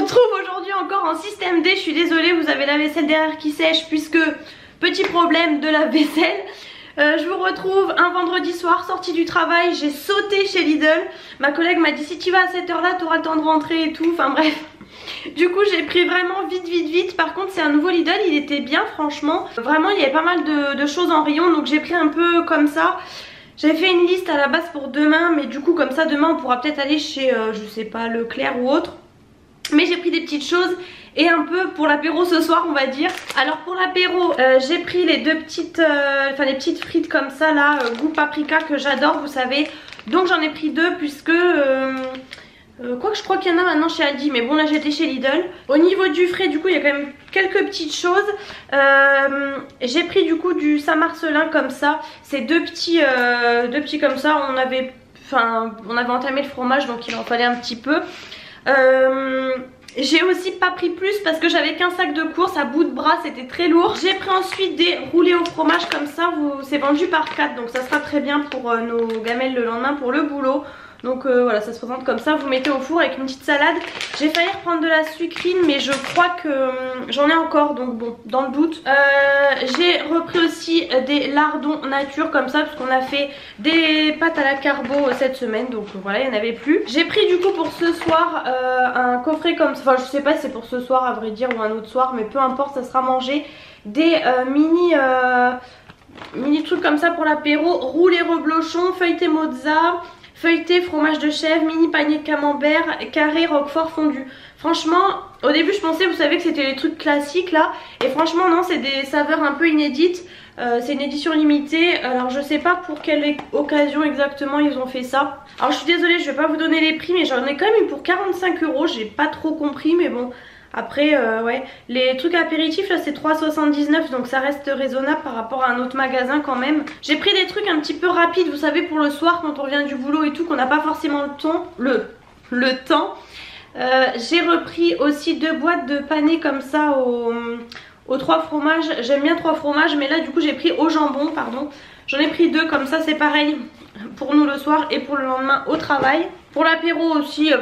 retrouve aujourd'hui encore en système D. Je suis désolée, vous avez la vaisselle derrière qui sèche puisque petit problème de la vaisselle. Je vous retrouve un vendredi soir, sortie du travail, j'ai sauté chez Lidl. Ma collègue m'a dit si tu vas à cette heure là tu auras le temps de rentrer et tout, enfin bref. Du coup j'ai pris vraiment vite. Par contre c'est un nouveau Lidl, il était bien franchement. Vraiment il y avait pas mal de choses en rayon, donc j'ai pris un peu comme ça. J'avais fait une liste à la base pour demain, mais du coup comme ça demain on pourra peut-être aller chez je sais pas Leclerc ou autre. Mais j'ai pris des petites choses et un peu pour l'apéro ce soir on va dire. Alors pour l'apéro j'ai pris les deux petites les petites frites comme ça là, goût paprika que j'adore vous savez. Donc j'en ai pris deux puisque quoique je crois qu'il y en a maintenant chez Aldi, mais bon là j'étais chez Lidl. Au niveau du frais du coup il y a quand même quelques petites choses. J'ai pris du coup du Saint-Marcelin comme ça. C'est deux petits comme ça. On avait entamé le fromage donc il en fallait un petit peu. J'ai aussi pas pris plus parce que j'avais qu'un sac de course à bout de bras, c'était très lourd. J'ai pris ensuite des roulés au fromage comme ça, c'est vendu par 4 donc ça sera très bien pour nos gamelles le lendemain pour le boulot. Donc voilà, ça se présente comme ça, vous mettez au four avec une petite salade. J'ai failli reprendre de la sucrine mais je crois que j'en ai encore, donc bon, dans le doute. J'ai repris aussi des lardons nature comme ça parce qu'on a fait des pâtes à la carbo cette semaine, donc voilà, il n'y en avait plus. J'ai pris du coup pour ce soir un coffret comme ça, enfin je sais pas si c'est pour ce soir à vrai dire ou un autre soir, mais peu importe, ça sera mangé. Des mini trucs comme ça pour l'apéro, roulé reblochon, feuilleté mozza, feuilleté, fromage de chèvre, mini panier de camembert, carré, roquefort fondu. Franchement, au début je pensais, vous savez que c'était les trucs classiques là. Et franchement non, c'est des saveurs un peu inédites. C'est une édition limitée. Alors je sais pas pour quelle occasion exactement ils ont fait ça. Alors je suis désolée, je vais pas vous donner les prix, mais j'en ai quand même eu pour 45 €. J'ai pas trop compris, mais bon. Après ouais, les trucs apéritifs là c'est 3,79 €, donc ça reste raisonnable par rapport à un autre magasin quand même. J'ai pris des trucs un petit peu rapides, vous savez, pour le soir quand on revient du boulot et tout, qu'on n'a pas forcément le temps. J'ai repris aussi 2 boîtes de panais comme ça aux 3 fromages. J'aime bien 3 fromages, mais là du coup j'ai pris au jambon, pardon. J'en ai pris 2 comme ça, c'est pareil pour nous le soir et pour le lendemain au travail. Pour l'apéro aussi,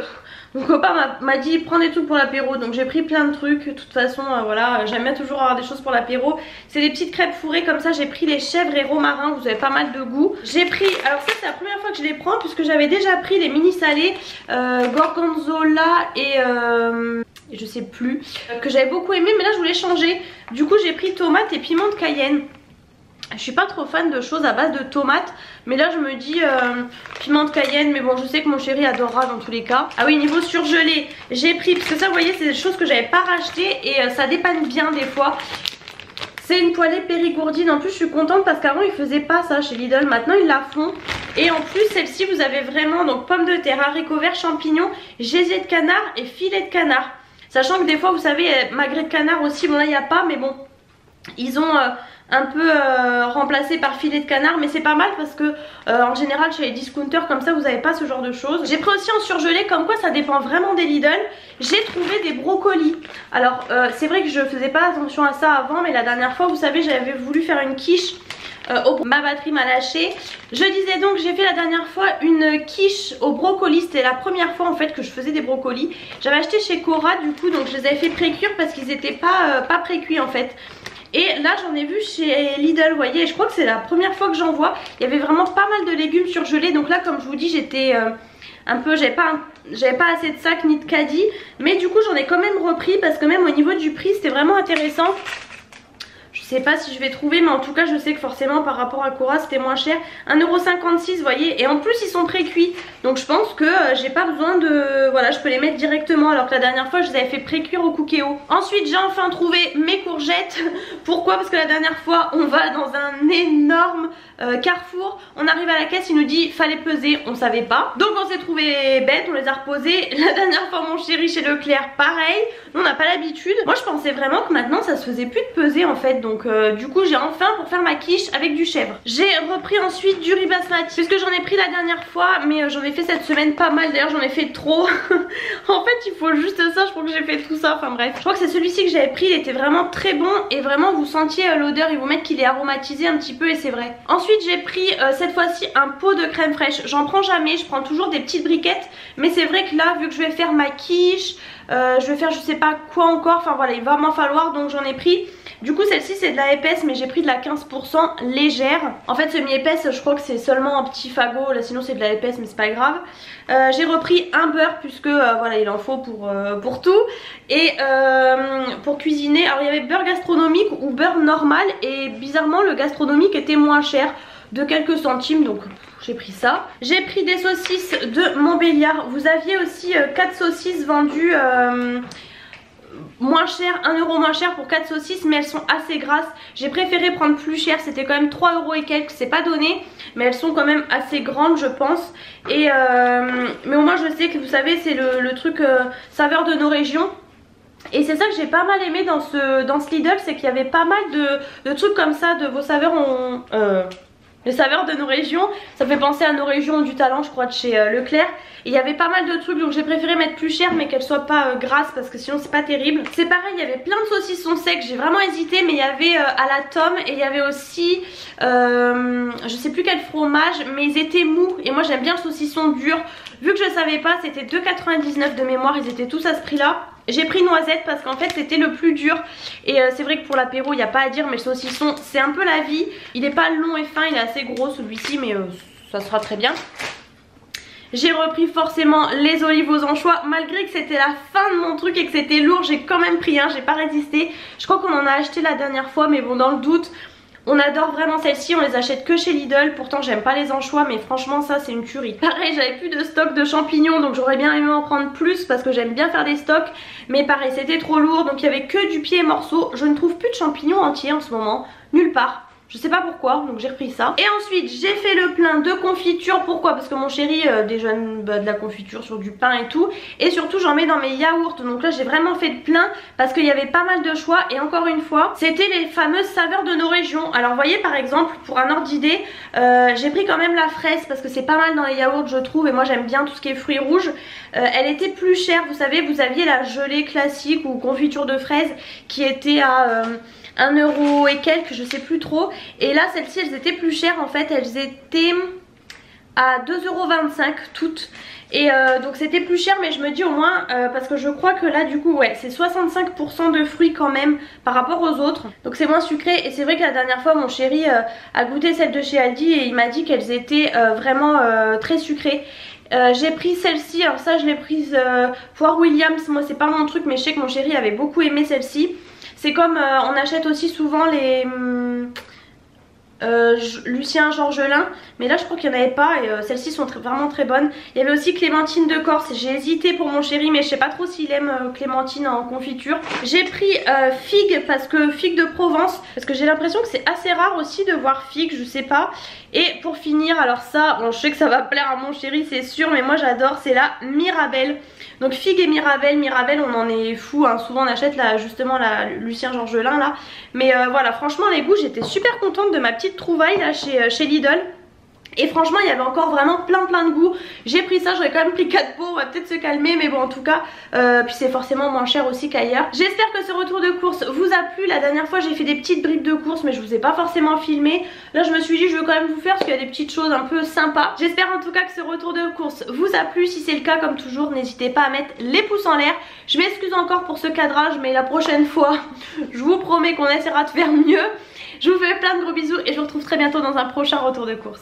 mon copain m'a dit prends des trucs pour l'apéro, donc j'ai pris plein de trucs. De toute façon voilà, j'aime bien toujours avoir des choses pour l'apéro. C'est des petites crêpes fourrées comme ça, j'ai pris les chèvres et romarin, vous avez pas mal de goût. J'ai pris, alors ça c'est la première fois que je les prends puisque j'avais déjà pris les mini salés gorgonzola et je sais plus, que j'avais beaucoup aimé, mais là je voulais changer. Du coup j'ai pris tomate et piment de Cayenne. Je suis pas trop fan de choses à base de tomates, mais là je me dis piment de Cayenne, mais bon je sais que mon chéri adorera dans tous les cas. Ah oui, niveau surgelé, j'ai pris, parce que ça vous voyez c'est des choses que j'avais pas racheté et ça dépanne bien des fois. C'est une poêlée périgourdine, en plus je suis contente parce qu'avant ils faisaient pas ça chez Lidl, maintenant ils la font. Et en plus celle-ci vous avez vraiment donc pommes de terre, haricots verts, champignons, gésier de canard et filet de canard. Sachant que des fois vous savez magret de canard aussi, bon là il n'y a pas, mais bon ils ont un peu remplacé par filet de canard, mais c'est pas mal parce que en général chez les discounters comme ça vous avez pas ce genre de choses. J'ai pris aussi en surgelé, comme quoi ça dépend vraiment des Lidl. J'ai trouvé des brocolis. Alors c'est vrai que je faisais pas attention à ça avant, mais la dernière fois vous savez j'avais voulu faire une quiche. Ma batterie m'a lâché. Je disais donc j'ai fait la dernière fois une quiche au brocoli. C'était la première fois en fait que je faisais des brocolis. J'avais acheté chez Cora du coup, donc je les avais fait pré-cuire parce qu'ils étaient pas pré-cuits en fait. Et là j'en ai vu chez Lidl, vous voyez, et je crois que c'est la première fois que j'en vois. Il y avait vraiment pas mal de légumes surgelés. Donc là comme je vous dis j'étais un peu, j'avais pas assez de sacs ni de caddie. Mais du coup j'en ai quand même repris parce que même au niveau du prix c'était vraiment intéressant. Je sais pas si je vais trouver, mais en tout cas je sais que forcément par rapport à Cora c'était moins cher. 1,56 €, vous voyez, et en plus ils sont pré-cuits. Donc je pense que j'ai pas besoin de... Voilà, je peux les mettre directement, alors que la dernière fois je les avais fait pré-cuire au Cookéo. Ensuite j'ai enfin trouvé mes courgettes. Pourquoi? Parce que la dernière fois on va dans un énorme Carrefour. On arrive à la caisse, il nous dit fallait peser, on savait pas. Donc on s'est trouvé bête, on les a reposés. La dernière fois mon chéri chez Leclerc pareil. Nous on n'a pas l'habitude. Moi je pensais vraiment que maintenant ça se faisait plus de peser en fait. Donc du coup j'ai enfin pour faire ma quiche avec du chèvre. J'ai repris ensuite du riz basmati puisque j'en ai pris la dernière fois, mais j'en ai fait cette semaine pas mal. D'ailleurs j'en ai fait trop. En fait il faut juste ça, je crois que j'ai fait tout ça. Enfin bref, je crois que c'est celui-ci que j'avais pris. Il était vraiment très bon et vraiment vous sentiez l'odeur. Ils vous mettent qu'il est aromatisé un petit peu et c'est vrai. Ensuite Ensuite j'ai pris cette fois-ci un pot de crème fraîche. J'en prends jamais, je prends toujours des petites briquettes. Mais c'est vrai que là vu que je vais faire ma quiche, je vais faire je sais pas quoi encore. Enfin voilà, il va m'en falloir, donc j'en ai pris. Du coup celle-ci c'est de la épaisse, mais j'ai pris de la 15% légère. En fait semi-épaisse je crois que c'est seulement un petit fagot, là sinon c'est de la épaisse mais c'est pas grave. J'ai repris un beurre puisque voilà il en faut pour tout. Et pour cuisiner, alors il y avait beurre gastronomique ou beurre normal. Et bizarrement le gastronomique était moins cher de quelques centimes, donc j'ai pris ça. J'ai pris des saucisses de Montbéliard. Vous aviez aussi 4 saucisses vendues moins cher, 1 euro moins cher pour 4 saucisses, mais elles sont assez grasses. J'ai préféré prendre plus cher, c'était quand même 3 euros et quelques, c'est pas donné, mais elles sont quand même assez grandes je pense. Et mais au moins je sais que vous savez c'est le truc saveur de nos régions. Et c'est ça que j'ai pas mal aimé dans ce Lidl, c'est qu'il y avait pas mal de trucs comme ça, de vos saveurs les saveurs de nos régions. Ça fait penser à nos régions du talent je crois de chez Leclerc. Et il y avait pas mal de trucs, donc j'ai préféré mettre plus cher mais qu'elles soient pas grasses parce que sinon c'est pas terrible. C'est pareil, il y avait plein de saucissons secs, j'ai vraiment hésité, mais il y avait à la tome et il y avait aussi je sais plus quel fromage, mais ils étaient mous et moi j'aime bien le saucisson dur. Vu que je savais pas, c'était 2,99 de mémoire, ils étaient tous à ce prix là. J'ai pris noisette parce qu'en fait c'était le plus dur. Et c'est vrai que pour l'apéro il n'y a pas à dire, mais le saucisson c'est un peu la vie. Il est pas long et fin, il est assez gros celui-ci, mais ça sera très bien. J'ai repris forcément les olives aux anchois. Malgré que c'était la fin de mon truc et que c'était lourd, j'ai quand même pris un, j'ai pas résisté. Je crois qu'on en a acheté la dernière fois, mais bon dans le doute. On adore vraiment celles-ci, on les achète que chez Lidl. Pourtant j'aime pas les anchois, mais franchement ça c'est une tuerie. Pareil, j'avais plus de stock de champignons, donc j'aurais bien aimé en prendre plus parce que j'aime bien faire des stocks. Mais pareil, c'était trop lourd, donc il y avait que du pied et morceaux. Je ne trouve plus de champignons entiers en ce moment, nulle part. Je sais pas pourquoi, donc j'ai repris ça. Et ensuite j'ai fait le plein de confiture. Pourquoi? Parce que mon chéri déjeune de la confiture sur du pain et tout. Et surtout j'en mets dans mes yaourts. Donc là j'ai vraiment fait le plein parce qu'il y avait pas mal de choix. Et encore une fois c'était les fameuses saveurs de nos régions. Alors vous voyez par exemple, pour un ordre d'idée, j'ai pris quand même la fraise parce que c'est pas mal dans les yaourts je trouve. Et moi j'aime bien tout ce qui est fruits rouges. Elle était plus chère, vous savez, vous aviez la gelée classique ou confiture de fraises qui était à 1 euro et quelques, je sais plus trop. Et là celles-ci elles étaient plus chères en fait, elles étaient à 2,25 € toutes. Et donc c'était plus cher, mais je me dis au moins parce que je crois que là du coup ouais c'est 65% de fruits quand même par rapport aux autres. Donc c'est moins sucré. Et c'est vrai que la dernière fois mon chéri a goûté celles de chez Aldi et il m'a dit qu'elles étaient vraiment très sucrées. J'ai pris celle-ci, alors ça je l'ai prise poire Williams, moi c'est pas mon truc mais je sais que mon chéri avait beaucoup aimé celle-ci. C'est comme on achète aussi souvent les Lucien Georgelin, mais là je crois qu'il n'y en avait pas et celles-ci sont vraiment très bonnes. Il y avait aussi Clémentine de Corse, j'ai hésité pour mon chéri mais je sais pas trop s'il aime Clémentine en confiture. J'ai pris figue parce que figue de Provence, parce que j'ai l'impression que c'est assez rare aussi de voir figue, je sais pas. Et pour finir, alors ça, bon, je sais que ça va plaire à mon chéri c'est sûr, mais moi j'adore, c'est la Mirabelle. Donc figue et Mirabelle on en est fou hein. Souvent on achète là, justement la Lucien Georgelin là. Mais voilà, franchement les goûts, j'étais super contente de ma petite trouvaille là chez Lidl. Et franchement il y avait encore vraiment plein de goûts. J'ai pris ça, j'aurais quand même pris 4 pots, on va peut-être se calmer. Mais bon en tout cas, puis c'est forcément moins cher aussi qu'ailleurs. J'espère que ce retour de course vous a plu. La dernière fois j'ai fait des petites bribes de course mais je vous ai pas forcément filmé. Là je me suis dit je veux quand même vous faire parce qu'il y a des petites choses un peu sympas. J'espère en tout cas que ce retour de course vous a plu. Si c'est le cas, comme toujours n'hésitez pas à mettre les pouces en l'air. Je m'excuse encore pour ce cadrage mais la prochaine fois je vous promets qu'on essaiera de faire mieux. Je vous fais plein de gros bisous et je vous retrouve très bientôt dans un prochain retour de course.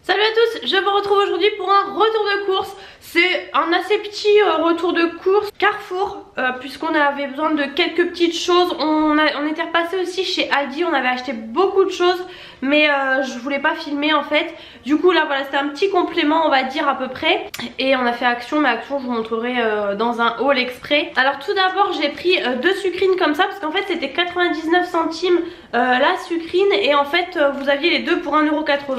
Salut à tous, je vous retrouve aujourd'hui pour un retour de course. C'est un assez petit retour de course Carrefour, puisqu'on avait besoin de quelques petites choses. On était repassé aussi chez Aldi, on avait acheté beaucoup de choses, mais je voulais pas filmer en fait. Du coup là voilà, c'était un petit complément on va dire à peu près. Et on a fait Action, mais Action je vous montrerai dans un haul exprès. Alors tout d'abord j'ai pris 2 sucrines comme ça, parce qu'en fait c'était 99 centimes la sucrine. Et en fait vous aviez les deux pour 1,80 €.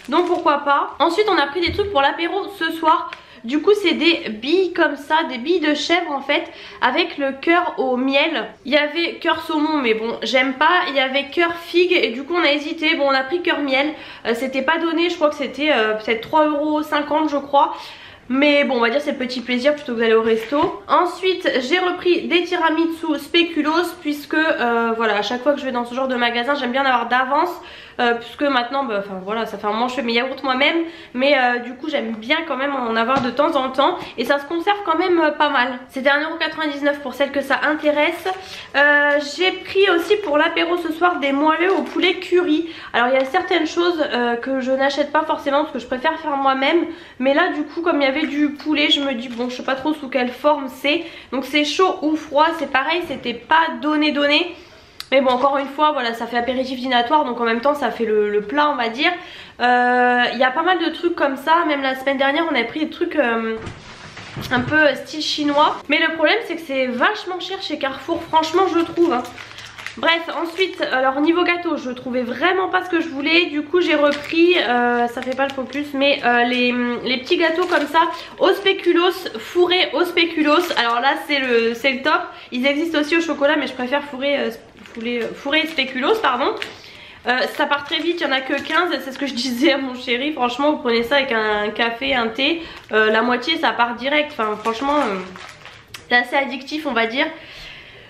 Donc pourquoi pas. Ensuite on a pris des trucs pour l'apéro ce soir. Du coup c'est des billes comme ça, des billes de chèvre en fait, avec le cœur au miel. Il y avait cœur saumon mais bon j'aime pas. Il y avait cœur figue et du coup on a hésité. Bon on a pris cœur miel, c'était pas donné, je crois que c'était peut-être 3,50 € je crois. Mais bon on va dire c'est le petit plaisir plutôt que d'aller au resto. Ensuite j'ai repris des tiramisu spéculoos, puisque voilà à chaque fois que je vais dans ce genre de magasin j'aime bien avoir d'avance. puisque maintenant bah, enfin voilà, ça fait un moment que je fais mes yaourts moi-même, mais du coup j'aime bien quand même en avoir de temps en temps et ça se conserve quand même pas mal. C'était 1,99 € pour celles que ça intéresse. J'ai pris aussi pour l'apéro ce soir des moelleux au poulet curry. Alors il y a certaines choses que je n'achète pas forcément parce que je préfère faire moi-même, mais là du coup comme il y avait du poulet, je me dis bon, je sais pas trop sous quelle forme c'est, donc c'est chaud ou froid, c'est pareil, c'était pas donné. Mais bon, encore une fois, voilà, ça fait apéritif dînatoire, donc en même temps ça fait le plat, on va dire. Il y a pas mal de trucs comme ça, même la semaine dernière on a pris des trucs un peu style chinois. Mais le problème c'est que c'est vachement cher chez Carrefour, franchement je trouve hein. Bref, ensuite, alors niveau gâteau, je trouvais vraiment pas ce que je voulais. Du coup j'ai repris, ça fait pas le focus, mais les petits gâteaux comme ça au spéculoos, fourrés au spéculoos. Alors là c'est le top. Ils existent aussi au chocolat, mais je préfère fourré spéculoos, pardon. Ça part très vite, il n'y en a que 15, c'est ce que je disais à mon chéri. Franchement vous prenez ça avec un café, un thé, la moitié ça part direct. Enfin franchement c'est assez addictif on va dire.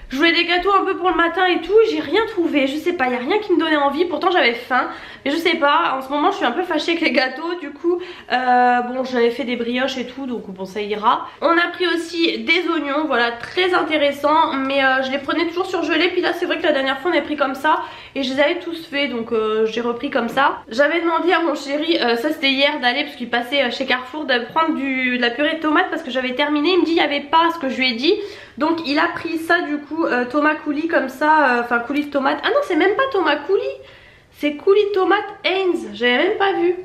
Je voulais des gâteaux un peu pour le matin et tout, j'ai rien trouvé, je sais pas, il n'y a rien qui me donnait envie, pourtant j'avais faim. Mais je sais pas, en ce moment je suis un peu fâchée avec les gâteaux, du coup bon j'avais fait des brioches et tout, donc bon ça ira. On a pris aussi des oignons, voilà, très intéressant, mais je les prenais toujours surgelés, puis là c'est vrai que la dernière fois on a pris comme ça et je les avais tous faits, donc j'ai repris comme ça. J'avais demandé à mon chéri, ça c'était hier, d'aller, parce qu'il passait chez Carrefour, de prendre de la purée de tomates parce que j'avais terminé. Il me dit il n'y avait pas ce que je lui ai dit, donc il a pris ça du coup, tomate coulis comme ça, enfin coulis de tomate. Ah non c'est même pas tomate coulis, c'est coulis de tomate Heinz, j'avais même pas vu.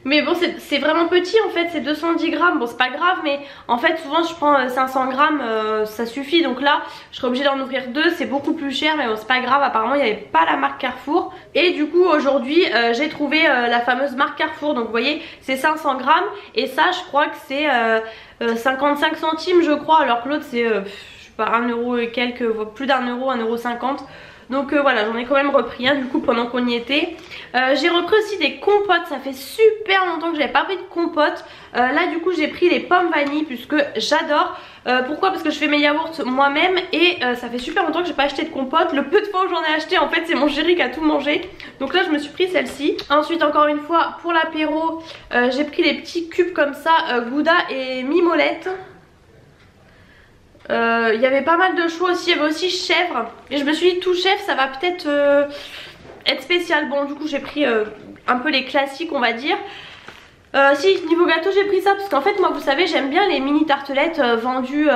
Mais bon c'est vraiment petit en fait, c'est 210 grammes, bon c'est pas grave, mais en fait souvent je prends 500 grammes, ça suffit. Donc là je serais obligée d'en ouvrir deux, c'est beaucoup plus cher, mais bon c'est pas grave, apparemment il n'y avait pas la marque Carrefour. Et du coup aujourd'hui j'ai trouvé la fameuse marque Carrefour, donc vous voyez c'est 500 grammes et ça je crois que c'est 55 centimes je crois, alors que l'autre c'est je sais pas 1 € et quelques, plus d'1 €, 1,50 €. Donc voilà, j'en ai quand même repris un du coup pendant qu'on y était. J'ai repris aussi des compotes, ça fait super longtemps que j'avais pas pris de compote. Là du coup j'ai pris les pommes vanille puisque j'adore. Pourquoi? Parce que je fais mes yaourts moi-même et ça fait super longtemps que j'ai pas acheté de compote. Le peu de fois où j'en ai acheté en fait c'est mon chéri qui a tout mangé. Donc là je me suis pris celle-ci. Ensuite encore une fois pour l'apéro j'ai pris les petits cubes comme ça, Gouda et Mimolette. Il y avait pas mal de choix aussi, il y avait aussi chèvre. Et je me suis dit tout chèvre ça va peut-être être spécial. Bon du coup j'ai pris un peu les classiques on va dire. Si niveau gâteau j'ai pris ça parce qu'en fait moi vous savez j'aime bien les mini tartelettes vendues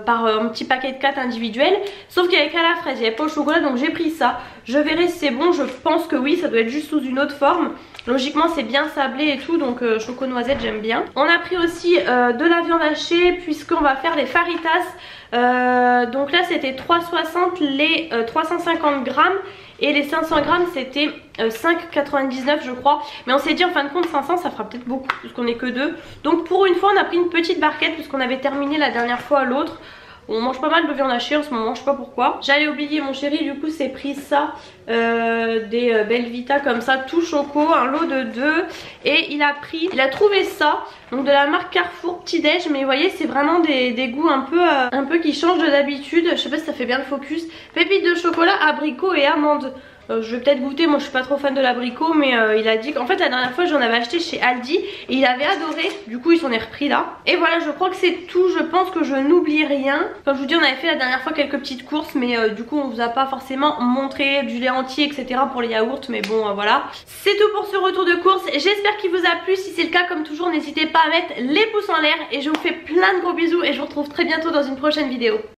par un petit paquet de 4 individuels. Sauf qu'il n'y avait qu'à la fraise, il n'y avait pas au chocolat, donc j'ai pris ça. Je verrai si c'est bon, je pense que oui, ça doit être juste sous une autre forme. Logiquement c'est bien sablé et tout, donc choco noisette j'aime bien. On a pris aussi de la viande hachée puisqu'on va faire les faritas. Donc là c'était 3,60 les 350 grammes. Et les 500 grammes c'était 5,99 je crois. Mais on s'est dit en fin de compte 500 ça fera peut-être beaucoup puisqu'on est que deux. Donc pour une fois on a pris une petite barquette puisqu'on avait terminé la dernière fois l'autre. On mange pas mal de viande hachée en ce moment, je sais pas pourquoi. J'allais oublier, mon chéri du coup s'est pris ça, des Belvita comme ça, tout choco, un lot de 2. Et il a trouvé ça, donc de la marque Carrefour petit déj. Mais vous voyez c'est vraiment des goûts un peu qui changent de d'habitude. Je sais pas si ça fait bien le focus. Pépites de chocolat, abricot et amande. Je vais peut-être goûter, moi je suis pas trop fan de l'abricot, mais il a dit qu'en fait la dernière fois j'en avais acheté chez Aldi et il avait adoré, du coup il s'en est repris là. Et voilà, je crois que c'est tout, je pense que je n'oublie rien. Comme je vous dis on avait fait la dernière fois quelques petites courses, mais du coup on vous a pas forcément montré du lait entier etc pour les yaourts, mais bon voilà. C'est tout pour ce retour de course, j'espère qu'il vous a plu. Si c'est le cas, comme toujours n'hésitez pas à mettre les pouces en l'air et je vous fais plein de gros bisous et je vous retrouve très bientôt dans une prochaine vidéo.